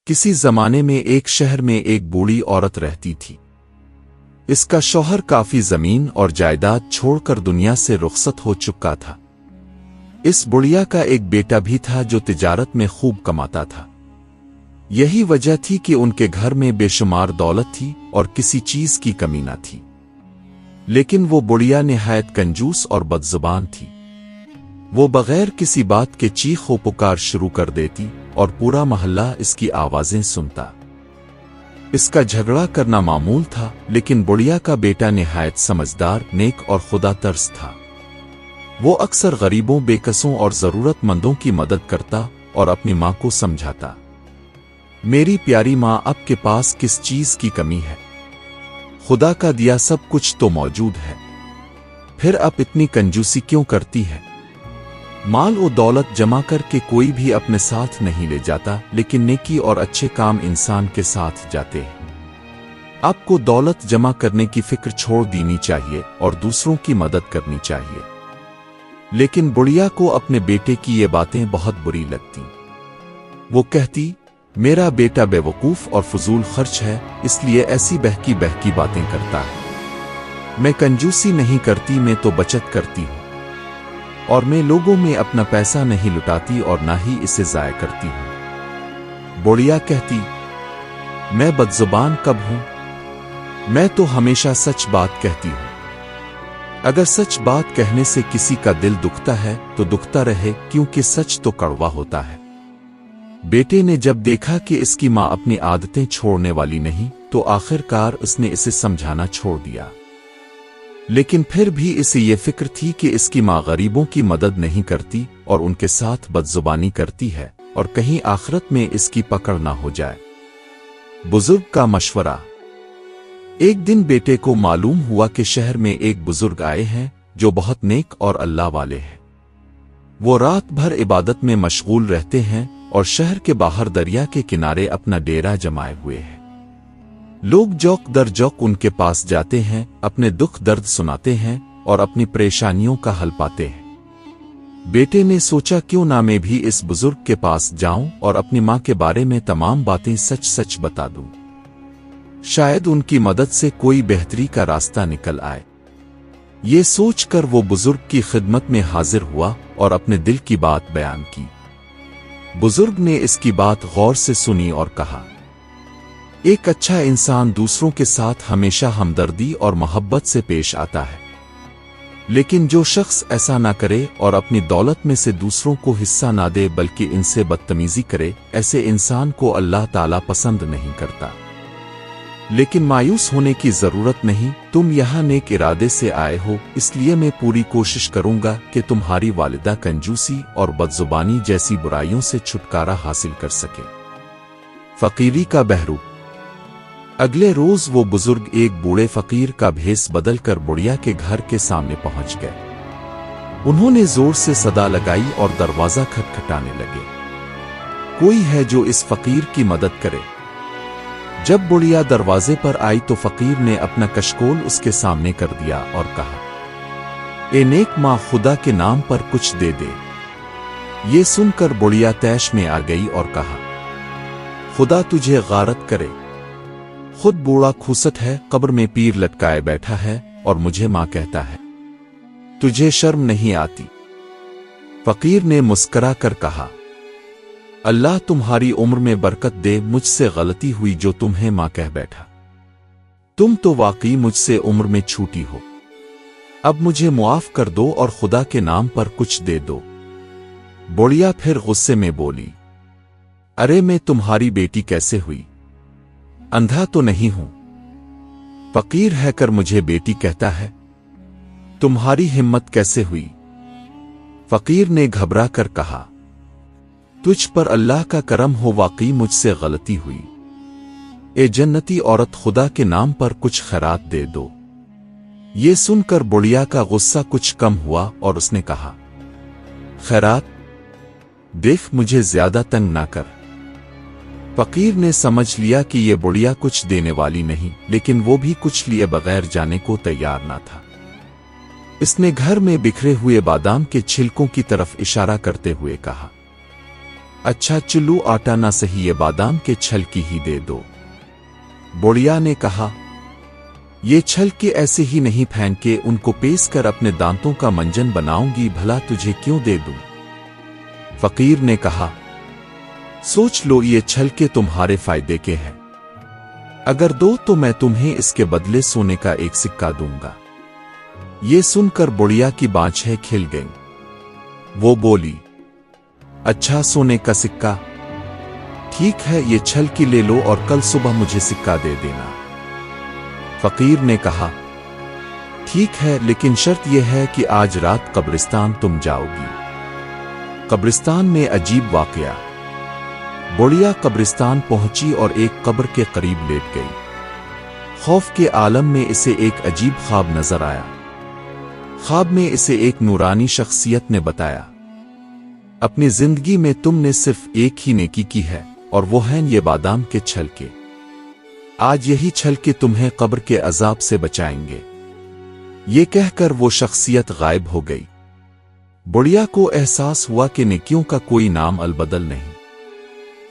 किसी जमाने में एक शहर में एक बूढ़ी औरत रहती थी। इसका शौहर काफी जमीन और जायदाद छोड़कर दुनिया से रुखसत हो चुका था। इस बुढ़िया का एक बेटा भी था जो तिजारत में खूब कमाता था। यही वजह थी कि उनके घर में बेशुमार दौलत थी और किसी चीज की कमी न थी। लेकिन वो बुढ़िया निहायत कंजूस और बदजुबान थी। वो बगैर किसी बात के चीख व पुकार शुरू कर देती और पूरा मोहल्ला इसकी आवाजें सुनता। इसका झगड़ा करना मामूल था, लेकिन बुढ़िया का बेटा निहायत समझदार, नेक और खुदा तरस था। वो अक्सर गरीबों, बेकसों और जरूरतमंदों की मदद करता और अपनी माँ को समझाता, मेरी प्यारी माँ, आपके पास किस चीज की कमी है? खुदा का दिया सब कुछ तो मौजूद है, फिर आप इतनी कंजूसी क्यों करती है? माल और दौलत जमा करके कोई भी अपने साथ नहीं ले जाता, लेकिन नेकी और अच्छे काम इंसान के साथ जाते हैं। आपको दौलत जमा करने की फिक्र छोड़ देनी चाहिए और दूसरों की मदद करनी चाहिए। लेकिन बुढ़िया को अपने बेटे की ये बातें बहुत बुरी लगती। वो कहती, मेरा बेटा बेवकूफ और फजूल खर्च है, इसलिए ऐसी बहकी बहकी बातें करता है। मैं कंजूसी नहीं करती, मैं तो बचत करती हूँ, और मैं लोगों में अपना पैसा नहीं लुटाती और ना ही इसे जाया करती हूँ। बुढ़िया कहती, मैं बदजुबान कब हूँ? मैं तो हमेशा सच बात कहती हूँ। अगर सच बात कहने से किसी का दिल दुखता है तो दुखता रहे, क्योंकि सच तो कड़वा होता है। बेटे ने जब देखा कि इसकी माँ अपनी आदतें छोड़ने वाली नहीं, तो आखिरकार उसने इसे समझाना छोड़ दिया। लेकिन फिर भी इसे ये फिक्र थी कि इसकी माँ गरीबों की मदद नहीं करती और उनके साथ बदजुबानी करती है, और कहीं आखिरत में इसकी पकड़ ना हो जाए। बुजुर्ग का मशवरा। एक दिन बेटे को मालूम हुआ कि शहर में एक बुजुर्ग आए हैं जो बहुत नेक और अल्लाह वाले हैं। वो रात भर इबादत में मशगूल रहते हैं और शहर के बाहर दरिया के किनारे अपना डेरा जमाए हुए हैं। लोग जौक दर जौक उनके पास जाते हैं, अपने दुख दर्द सुनाते हैं और अपनी परेशानियों का हल पाते हैं। बेटे ने सोचा, क्यों ना मैं भी इस बुजुर्ग के पास जाऊं और अपनी मां के बारे में तमाम बातें सच सच बता दूं। शायद उनकी मदद से कोई बेहतरी का रास्ता निकल आए। ये सोचकर वो बुजुर्ग की खिदमत में हाजिर हुआ और अपने दिल की बात बयान की। बुजुर्ग ने इसकी बात गौर से सुनी और कहा, एक अच्छा इंसान दूसरों के साथ हमेशा हमदर्दी और मोहब्बत से पेश आता है, लेकिन जो शख्स ऐसा ना करे और अपनी दौलत में से दूसरों को हिस्सा ना दे बल्कि इनसे बदतमीजी करे, ऐसे इंसान को अल्लाह ताला पसंद नहीं करता। लेकिन मायूस होने की जरूरत नहीं, तुम यहाँ नेक इरादे से आए हो, इसलिए मैं पूरी कोशिश करूंगा कि तुम्हारी वालिदा कंजूसी और बदजुबानी जैसी बुराइयों से छुटकारा हासिल कर सके। फकीरी का बहरूप। अगले रोज वो बुजुर्ग एक बूढ़े फकीर का भेस बदलकर बुढ़िया के घर के सामने पहुंच गए। उन्होंने जोर से सदा लगाई और दरवाजा खटखटाने लगे, कोई है जो इस फकीर की मदद करे? जब बुढ़िया दरवाजे पर आई तो फकीर ने अपना कशकोल उसके सामने कर दिया और कहा, ए नेक माँ, खुदा के नाम पर कुछ दे दे। ये सुनकर बुढ़िया तैश में आ गई और कहा, खुदा तुझे गारत करे, खुद बूढ़ा खूसट है, कब्र में पीर लटकाए बैठा है और मुझे मां कहता है, तुझे शर्म नहीं आती? फकीर ने मुस्करा कर कहा, अल्लाह तुम्हारी उम्र में बरकत दे, मुझसे गलती हुई जो तुम्हें मां कह बैठा। तुम तो वाकई मुझसे उम्र में छूटी हो, अब मुझे मुआफ कर दो और खुदा के नाम पर कुछ दे दो। बुढ़िया फिर गुस्से में बोली, अरे मैं तुम्हारी बेटी कैसे हुई? अंधा तो नहीं हूं। फकीर है कर मुझे बेटी कहता है, तुम्हारी हिम्मत कैसे हुई? फकीर ने घबरा कर कहा, तुझ पर अल्लाह का करम हो, वाकई मुझसे गलती हुई। ए जन्नती औरत, खुदा के नाम पर कुछ खैरात दे दो। ये सुनकर बुढ़िया का गुस्सा कुछ कम हुआ और उसने कहा, खैरात? देख मुझे ज्यादा तंग ना कर। फकीर ने समझ लिया कि ये बुढ़िया कुछ देने वाली नहीं, लेकिन वो भी कुछ लिए बगैर जाने को तैयार ना था। इसने घर में बिखरे हुए बादाम के छिलकों की तरफ इशारा करते हुए कहा, अच्छा चुल्लू आटा ना सही, ये बादाम के छल की ही दे दो। बुढ़िया ने कहा, ये छल के ऐसे ही नहीं, फेंक के उनको पेस कर अपने दांतों का मंजन बनाऊंगी, भला तुझे क्यों दे दूं? फकीर ने कहा, सोच लो, ये छल के तुम्हारे फायदे के हैं। अगर दो तो मैं तुम्हें इसके बदले सोने का एक सिक्का दूंगा। ये सुनकर बुढ़िया की बाँछें खिल गईं। वो बोली, अच्छा सोने का सिक्का, ठीक है, ये छल की ले लो और कल सुबह मुझे सिक्का दे देना। फकीर ने कहा, ठीक है, लेकिन शर्त यह है कि आज रात कब्रिस्तान तुम जाओगी। कब्रिस्तान में अजीब वाकया। बुढ़िया कब्रिस्तान पहुंची और एक कब्र के करीब लेट गई। खौफ के आलम में इसे एक अजीब ख्वाब नजर आया। ख्वाब में इसे एक नूरानी शख्सियत ने बताया, अपनी जिंदगी में तुमने सिर्फ एक ही नेकी की है, और वो है ये बादाम के छल के। आज यही छल के तुम्हें कब्र के अजाब से बचाएंगे। ये कहकर वो शख्सियत गायब हो गई। बुढ़िया को एहसास हुआ कि नेकियों का कोई नाम अलबदल नहीं।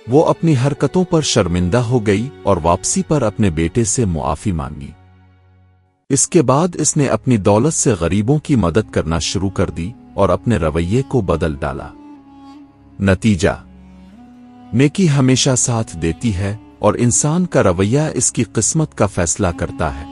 वो अपनी हरकतों पर शर्मिंदा हो गई और वापसी पर अपने बेटे से मुआफी मांगी। इसके बाद इसने अपनी दौलत से गरीबों की मदद करना शुरू कर दी और अपने रवैये को बदल डाला। नतीजा, नेकी हमेशा साथ देती है और इंसान का रवैया इसकी किस्मत का फैसला करता है।